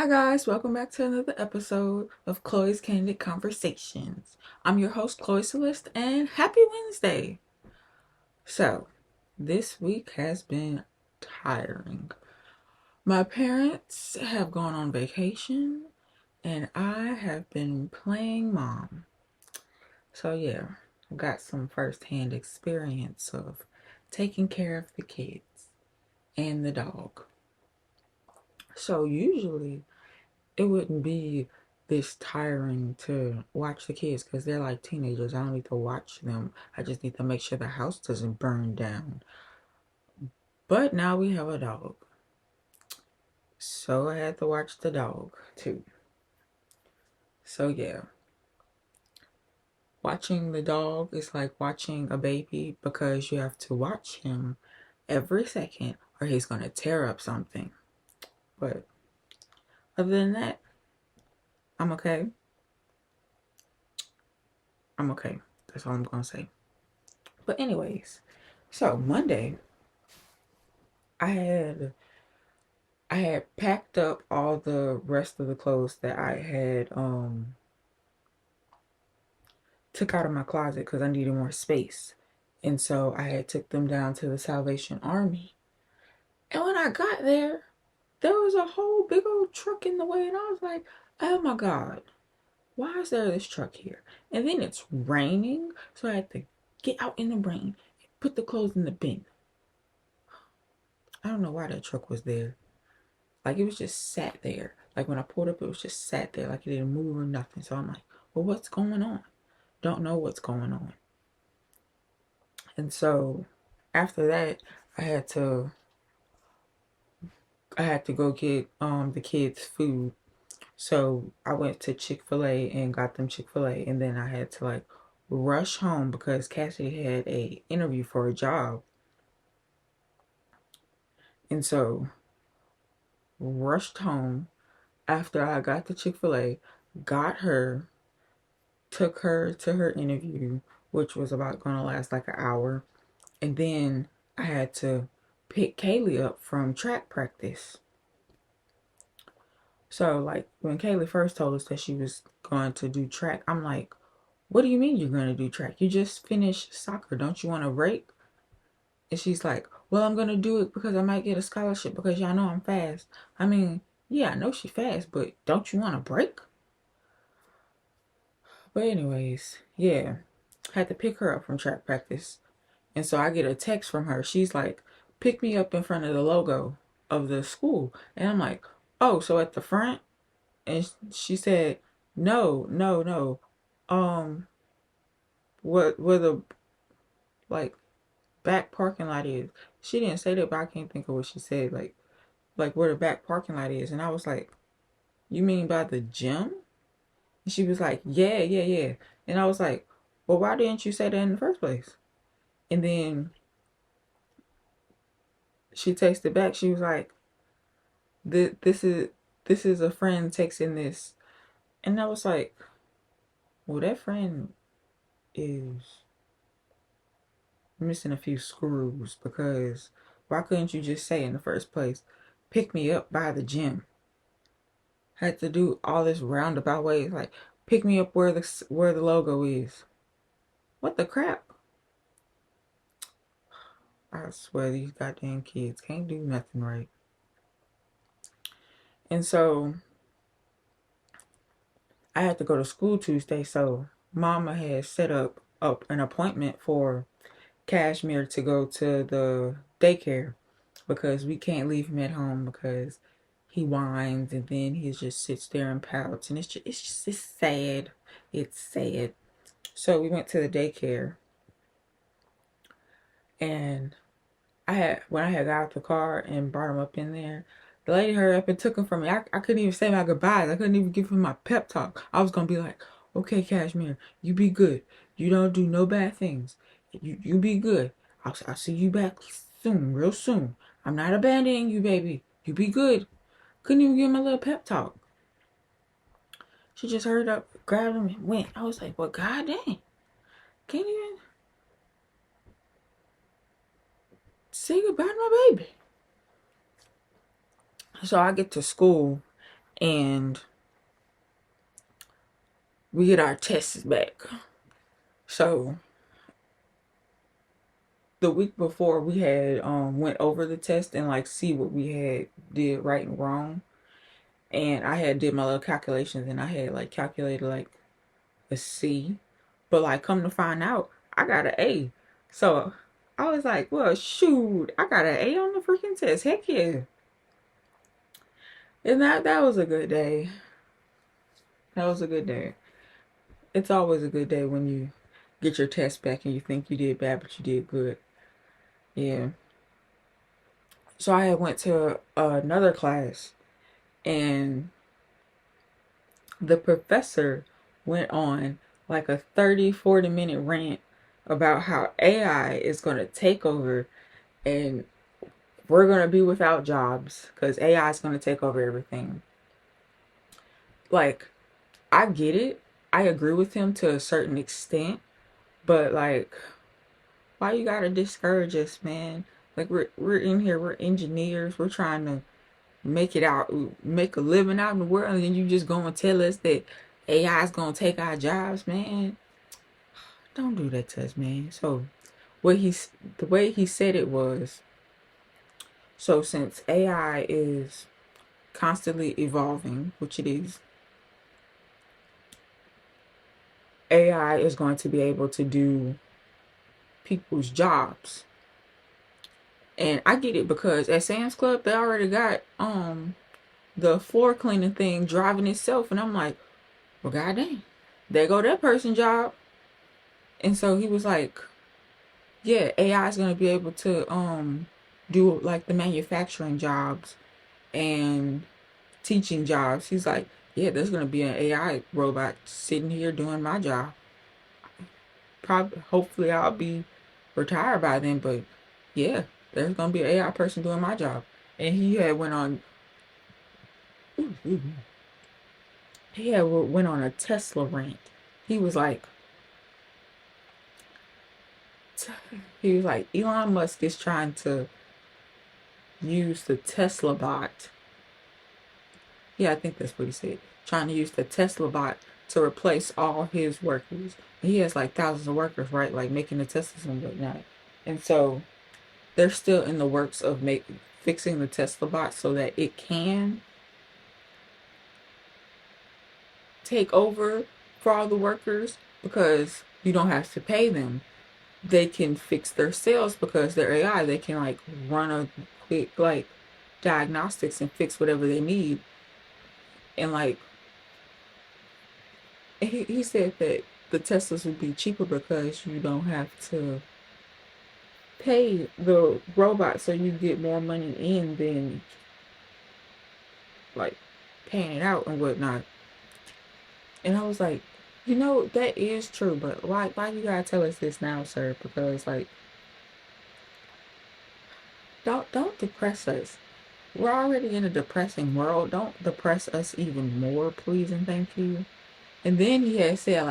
Hi guys, welcome back to another episode of Chloe's Candid Conversations. I'm your host, Chloe Celeste, and happy Wednesday. So, this week has been tiring. My parents have gone on vacation, and I have been playing mom. So, yeah, I got some firsthand experience of taking care of the kids and the dog. So, usually, it wouldn't be this tiring to watch the kids because they're like teenagers. I don't need to watch them. I just need to make sure the house doesn't burn down. But now we have a dog. So I had to watch the dog too. So yeah, watching the dog is like watching a baby because you have to watch him every second or he's going to tear up something. But other than that, I'm okay. I'm okay. That's all I'm going to say. But anyways, so Monday, I had I had packed up all the rest of the clothes that I had took out of my closet because I needed more space. And so I had took them down to the Salvation Army. And when I got there, there was a whole big old truck in the way, and I was like, oh my God, why is there this truck here? And then it's raining, so I had to get out in the rain and put the clothes in the bin. I don't know why that truck was there. Like it was just sat there. Like when I pulled up, it was just sat there. Like it didn't move or nothing. So I'm like, well, what's going on? Don't know what's going on. And so after that, I had to I had to go get the kids food. So I went to Chick-fil-A and got them Chick-fil-A, and then I had to like rush home because Cassidy had a interview for a job. And so rushed home after I got the Chick-fil-A, got her, took her to her interview, which was about going to last like an hour. And then I had to pick Kaylee up from track practice. So, like, when Kaylee first told us that she was going to do track, I'm like, what do you mean you're going to do track? You just finished soccer. Don't you want a break? And she's like, well, I'm going to do it because I might get a scholarship because y'all know I'm fast. I mean, yeah, I know she's fast, but don't you want a break? But anyways, yeah, I had to pick her up from track practice. And so I get a text from her. She's like, pick me up in front of the logo of the school. And I'm like, oh, so at the front? And she said, no, no, no. What where the like back parking lot is. She didn't say that, but I can't think of what she said. Like where the back parking lot is. And I was like, you mean by the gym? And she was like, yeah, yeah, yeah. And I was like, well, why didn't you say that in the first place? And then she texted back. She was like, this is a friend texting this. And I was like, well, that friend is missing a few screws because why couldn't you just say in the first place, pick me up by the gym? Had to do all this roundabout ways, like pick me up where the logo is. What the crap? I swear these goddamn kids can't do nothing right. And so I had to go to school Tuesday, so Mama had set up an appointment for Cashmere to go to the daycare because we can't leave him at home because he whines and then he just sits there and pouts, and it's sad. It's sad. So we went to the daycare, and when I had got out the car and brought him up in there, the lady hurried up and took him from me. I couldn't even say my goodbyes. I couldn't even give him my pep talk. I was gonna be like, okay, Cashmere, you be good. You don't do no bad things. You be good. I'll see you back soon, real soon. I'm not abandoning you, baby. You be good. Couldn't even give him a little pep talk. She just hurried up, grabbed him, and went. I was like, well, god dang. Can't even say goodbye to my baby. So I get to school, and we get our tests back. So the week before we had went over the test and like see what we had did right and wrong. And I had did my little calculations and I had like calculated like a C. But like come to find out, I got an A. So I was like, well shoot, I got an A on the freaking test. Heck yeah. And that was a good day. That was a good day. It's always a good day when you get your test back and you think you did bad but you did good. Yeah. So I had went to another class and the professor went on like a 30-40 minute rant about how AI is going to take over and we're going to be without jobs because AI is going to take over everything. Like, I get it. I agree with him to a certain extent, but like, why you gotta discourage us, man? Like we're in here, we're engineers, we're trying to make it out, make a living out in the world, and then you just gonna tell us that AI is gonna take our jobs, man. Don't do that to us, man. So the way he said it was, so since AI is constantly evolving, which it is, AI is going to be able to do people's jobs. And I get it because at Sam's Club they already got the floor cleaning thing driving itself, and I'm like, well, goddamn, there go that person's job. And so he was like, yeah, AI is gonna be able to do like the manufacturing jobs and teaching jobs. He's like, yeah, there's gonna be an AI robot sitting here doing my job. Probably, hopefully, I'll be retired by then, but yeah, there's gonna be an AI person doing my job. And he had went on. He had went on a Tesla rant. He was like, he was like, Elon Musk is trying to use the Tesla bot. Yeah, I think that's what he said. Trying to use the Tesla bot to replace all his workers. He has like thousands of workers, right? Like making the Teslas and whatnot. And so they're still in the works of fixing the Tesla bot so that it can take over for all the workers because you don't have to pay them. They can fix their sales because they're AI. They can like run a quick like diagnostics and fix whatever they need. And like he said that the Teslas would be cheaper because you don't have to pay the robot, so you get more money in than like paying it out and whatnot. And I was like, that is true, but why you gotta tell us this now, sir? Because like don't depress us. We're already in a depressing world. Don't depress us even more, please and thank you. And then he had said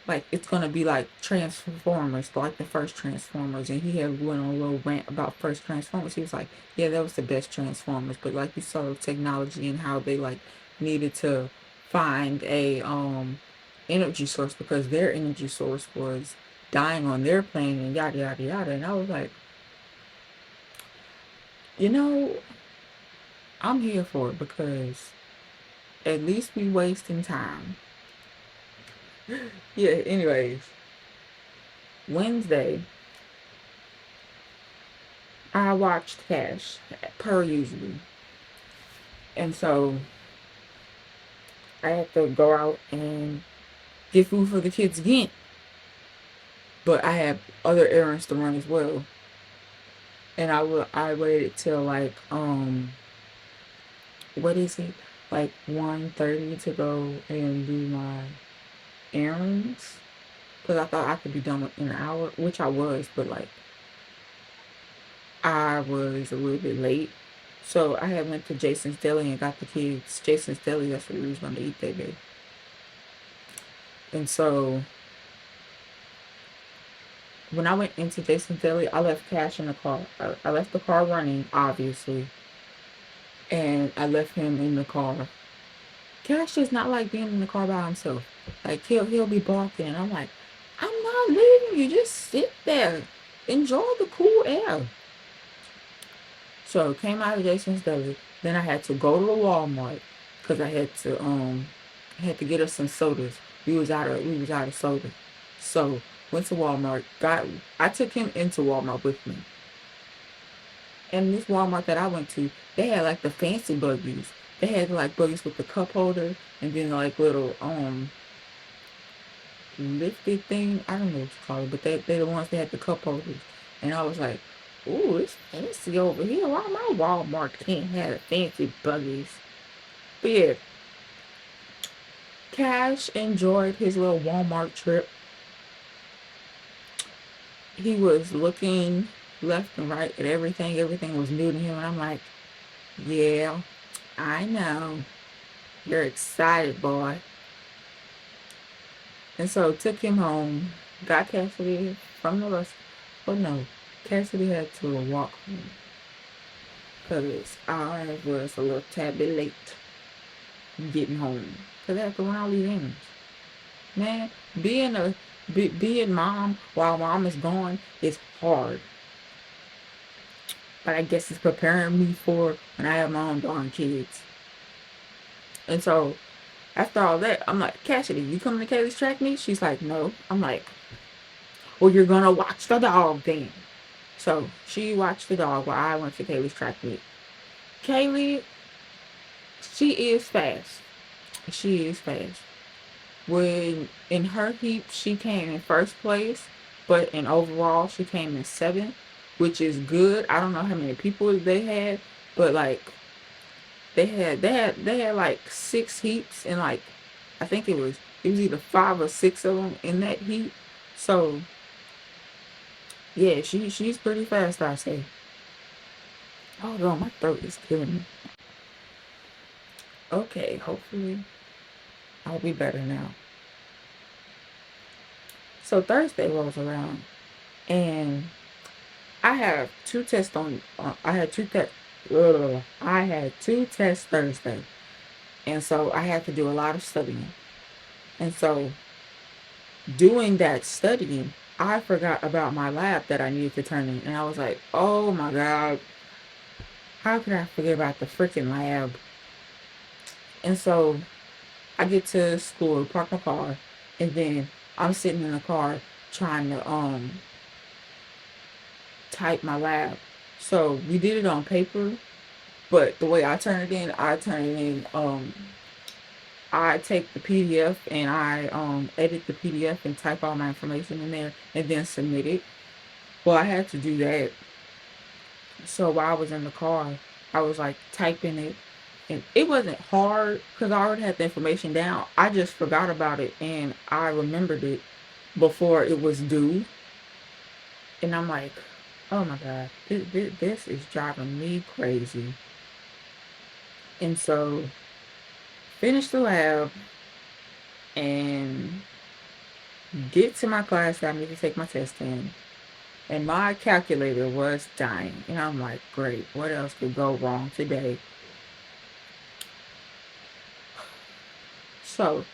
like it's gonna be like Transformers, like the first Transformers, and he had went on a little rant about first Transformers. He was like, yeah, that was the best Transformers, but like you saw technology and how they like needed to find a energy source because their energy source was dying on their plane and yada yada yada. And I was like, you know, I'm here for it because at least we wasting time. Yeah, anyways, Wednesday, I watched Cash, per usual. And so I had to go out and get food for the kids again. But I had other errands to run as well. And I waited till like what is it? Like 1:30 to go and do my errands. Because I thought I could be done in an hour, which I was, but like I was a little bit late. So I had went to Jason's Deli and got the kids Jason's Deli. That's what we was going to eat that day. And so when I went into Jason's Deli, I left Cash in the car. I left the car running, obviously. and I left him in the car. Cash does not like being in the car by himself. Like he'll be barking, and I'm like, I'm not leaving you. Just sit there, enjoy the cool air. So came out of Jason's Deli. Then I had to go to the Walmart because I had to get us some sodas. We was out of soda. So went to Walmart. I took him into Walmart with me. And this Walmart that I went to, they had like the fancy buggies. They had like buggies with the cup holder and then like little lifted thing. I don't know what you call it, but they're the ones that had the cup holders. And I was like, ooh, it's fancy over here. Why my Walmart can't have the fancy buggies? But yeah, Cash enjoyed his little Walmart trip. He was looking left and right at everything. Everything was new to him. And I'm like, yeah, I know. You're excited, boy. And so took him home, got Cassidy from the rest. Well, no, Cassidy had to walk home because I was a little tad bit late getting home. Because I had to run all these errands. Man, being mom while mom is gone is hard. But I guess it's preparing me for when I have my own darn kids. And so after all that, I'm like, Cassidy, you coming to Kaylee's track meet? She's like, no. I'm like, well, you're gonna watch the dog then. So she watched the dog while I went to Kaylee's track meet. Kaylee, she is fast. She is fast. When in her heat, she came in first place, but in overall, she came in seventh, which is good. I don't know how many people they had, but like they had like 6 heats, and like I think it was either 5 or 6 of them in that heat. So yeah, she's pretty fast, I say. Hold on, my throat is killing me. Okay, hopefully I'll be better now. So Thursday rolls around, and I have two tests on. I had two tests. I had two tests Thursday, and so I had to do a lot of studying. And so doing that studying, I forgot about my lab that I needed to turn in, and I was like, "Oh my God, how could I forget about the freaking lab?" And so I get to school, park my car, and then I'm sitting in the car trying to type my lab. So we did it on paper, but the way I turn it in, I take the PDF and I edit the PDF and type all my information in there and then submit it. Well, I had to do that. So while I was in the car, I was like typing it, and it wasn't hard because I already had the information down. I just forgot about it and I remembered it before it was due. And I'm like, oh my God, this is driving me crazy. And so finish the lab and get to my class that I need to take my test in. And my calculator was dying. And I'm like, great, what else could go wrong today? So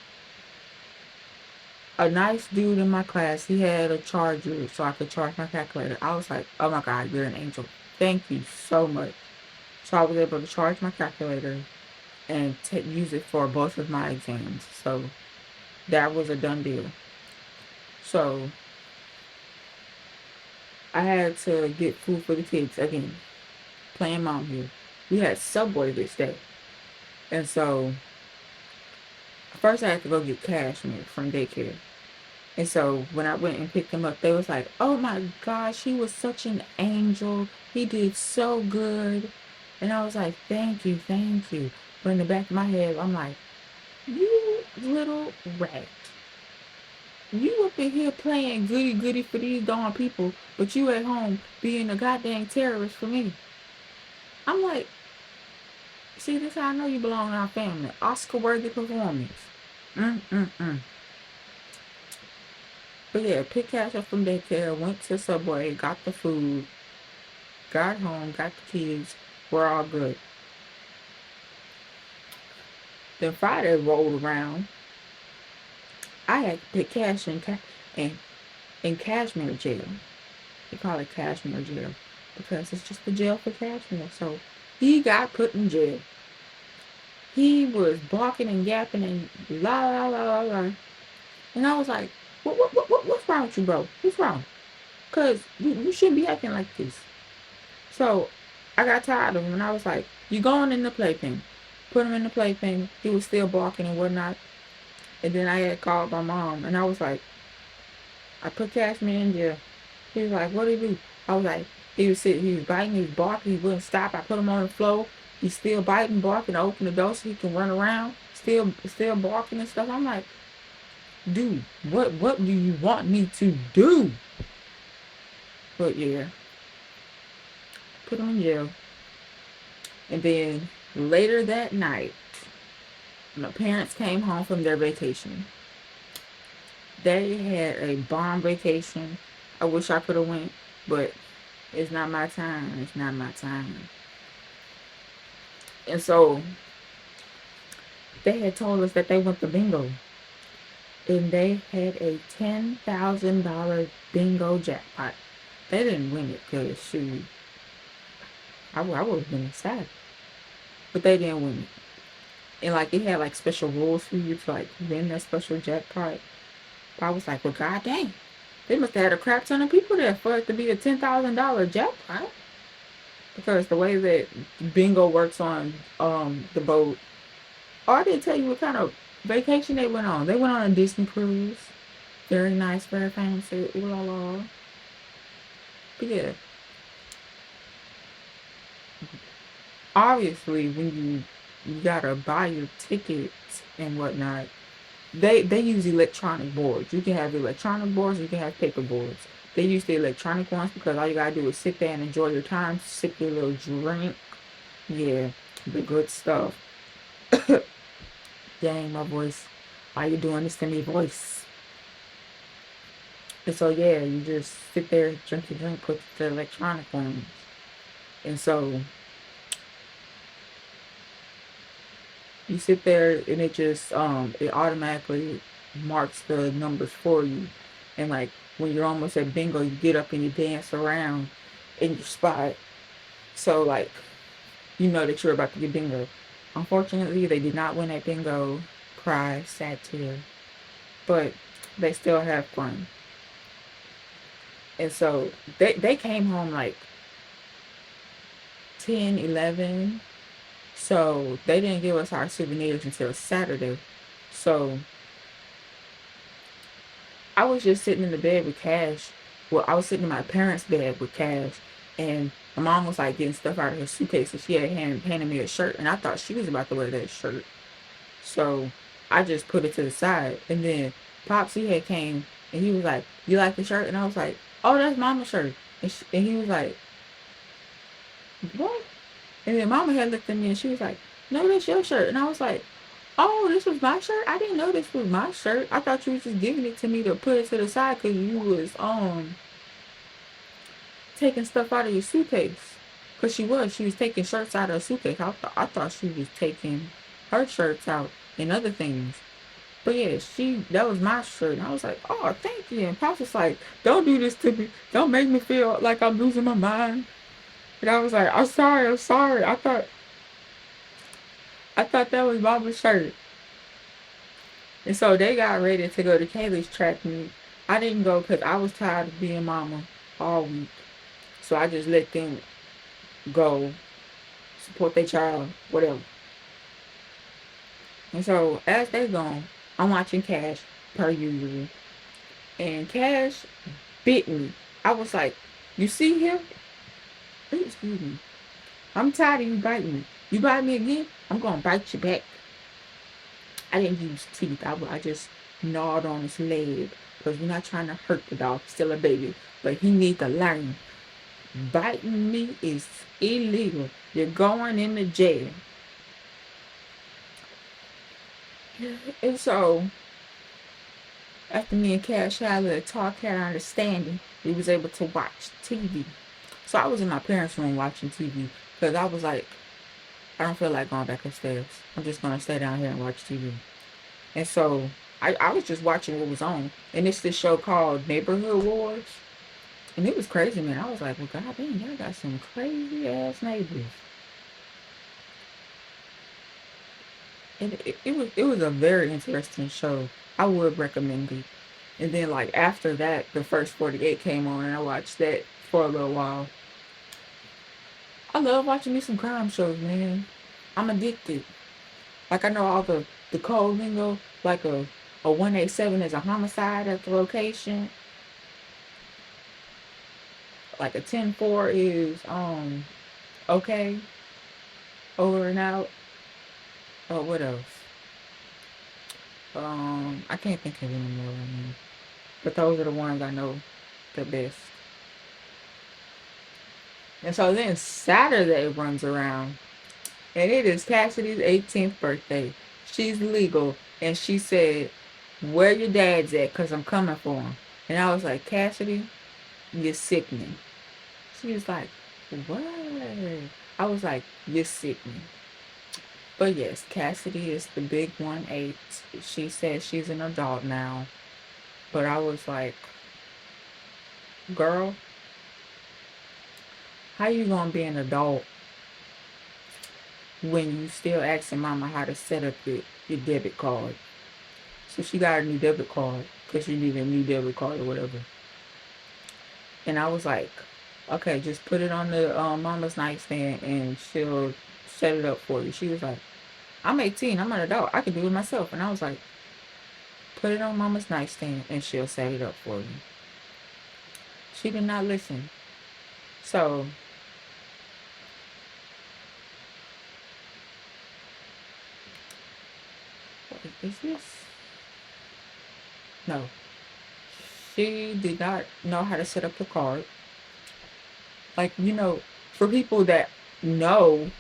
a nice dude in my class, he had a charger so I could charge my calculator. I was like, oh my God, you're an angel. Thank you so much. So I was able to charge my calculator and use it for both of my exams. So that was a done deal. So I had to get food for the kids again. Playing mom here. We had Subway this day. And so first I had to go get Cashmere from daycare. And so when I went and picked him up, they was like, oh my gosh, he was such an angel. He did so good. And I was like, thank you, thank you. But in the back of my head, I'm like, you little rat. You up in here playing goody goody for these darn people, but you at home being a goddamn terrorist for me. I'm like, see, this how I know you belong in our family. Oscar-worthy performance. Mm-mm-mm. But yeah, picked Cash up from daycare, went to Subway, got the food, got home, got the kids. We're all good. Then Friday rolled around. I had to put Cash in Cashmere jail. They call it Cashmere jail because it's just the jail for Cashmere. So he got put in jail. He was barking and yapping and la la la la la. And I was like, what's wrong with you, bro? What's wrong? Because you shouldn't be acting like this. So I got tired of him and I was like, you going in the playpen. Put him in the playpen. He was still barking and whatnot. And then I had called my mom and I was like, I put Cashmere in jail. He was like, what did he do? I was like, he was biting, he was barking, he wouldn't stop. I put him on the floor. He's still biting, barking. I opened the door so he can run around. Still barking and stuff. I'm like, dude, what do you want me to do? But yeah, put him in jail. And then later that night, my parents came home from their vacation. They had a bomb vacation. I wish I could have went, but it's not my time. It's not my time. And so they had told us that they went to bingo. And they had a $10,000 bingo jackpot. They didn't win it because, shoot, I would have been sad. But they didn't win it. And, like, it had, like, special rules for you to, like, win that special jackpot. But I was like, well, god dang. They must have had a crap ton of people there for it to be a $10,000 jackpot. Because the way that bingo works on the boat. Oh, I didn't tell you what kind of vacation they went on. They went on a Disney cruise. Very nice, very fancy. Ooh la la. But yeah. Obviously, when you gotta buy your tickets and whatnot, they use electronic boards. You can have electronic boards, you can have paper boards. They use the electronic ones because all you gotta do is sit there and enjoy your time, sip your little drink. Yeah, the good stuff. Dang, my voice. Why you doing this to me, voice? And so, yeah, you just sit there, drink your drink, put the electronic ones. And so, you sit there and it just, it automatically marks the numbers for you. And, like, when you're almost at bingo, you get up and you dance around in your spot. So, like, you know that you're about to get bingo. Unfortunately, they did not win at bingo. Cry, sad tear. But they still have fun. And so they came home like 10, 11. So they didn't give us our souvenirs until Saturday. So I was just sitting in the bed with Cash. Well, I was sitting in my parents' bed with Cash. And my mom was like getting stuff out of her suitcase. And she had handed me a shirt. And I thought she was about to wear that shirt. So I just put it to the side. And then Popsy had came and he was like, you like the shirt? And I was like, oh, that's Mama's shirt. And he was like, what? And then Mama had looked at me and she was like, no, that's your shirt. And I was like, oh, this was my shirt? I didn't know this was my shirt. I thought you was just giving it to me to put it to the side because you was taking stuff out of your suitcase. Because she was taking shirts out of her suitcase. I thought she was taking her shirts out and other things. But yeah, that was my shirt. And I was like, oh, thank you. And Pops was like, don't do this to me. Don't make me feel like I'm losing my mind. And I was like, I'm sorry. I thought that was Mama's shirt. And so they got ready to go to Kaylee's track meet. I didn't go because I was tired of being Mama all week. So I just let them go, support their child, whatever. And so as they gone, I'm watching Cash per usual. And Cash bit me. I was like, you see him? Excuse me. I'm tired of you biting me. You bite me again, I'm going to bite you back. I didn't use teeth. I just gnawed on his leg. Because we're not trying to hurt the dog. He's still a baby. But he needs to learn. Biting me is illegal. You're going into jail. And so, after me and Cash had a little talk, had an understanding, we was able to watch TV. So I was in my parents' room watching TV because I was like, I don't feel like going back upstairs. I'm just gonna stay down here and watch TV. And so I was just watching what was on, and it's this show called Neighborhood Wars, and it was crazy, man. I was like, well, god damn, y'all got some crazy ass neighbors. And it was a very interesting show. I would recommend it. And then like after that, the first 48 came on, and I watched that for a little while. I love watching me some crime shows, man. I'm addicted. Like I know all the code lingo, like a 187 is a homicide at the location. Like a 10-4 is okay, over and out. Oh, what else? I can't think of any more right now. But those are the ones I know the best. And so then Saturday runs around, and it is Cassidy's 18th birthday. She's legal, and she said, "Where your dad's at? Cause I'm coming for him." And I was like, "Cassidy, you're sickening." She was like, "What?" I was like, "You're sickening." But yes, Cassidy is the big 1-8. She says she's an adult now. But I was like, girl, how you gonna be an adult when you still asking mama how to set up your debit card? So she got a new debit card because she needed a new debit card or whatever. And I was like, okay, just put it on the mama's nightstand and she'll set it up for you. She was like, I'm 18, I'm an adult, I can do it myself. And I was like, put it on mama's nightstand and she'll set it up for you. She did not listen. So what is this? No. She did not know how to set up the card. Like, for people that know,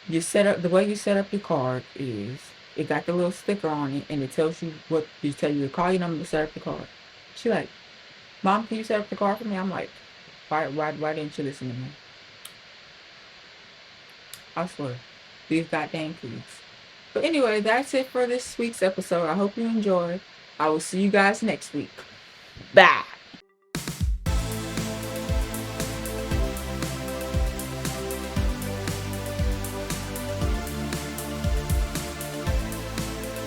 you set up the way you set up your card is it got the little sticker on it and it tells you what you tell you to call your number to set up the card. She like, Mom, can you set up the card for me? I'm like, why didn't you listen to me? I swear. These goddamn kids. But anyway, that's it for this week's episode. I hope you enjoyed. I will see you guys next week. Bye.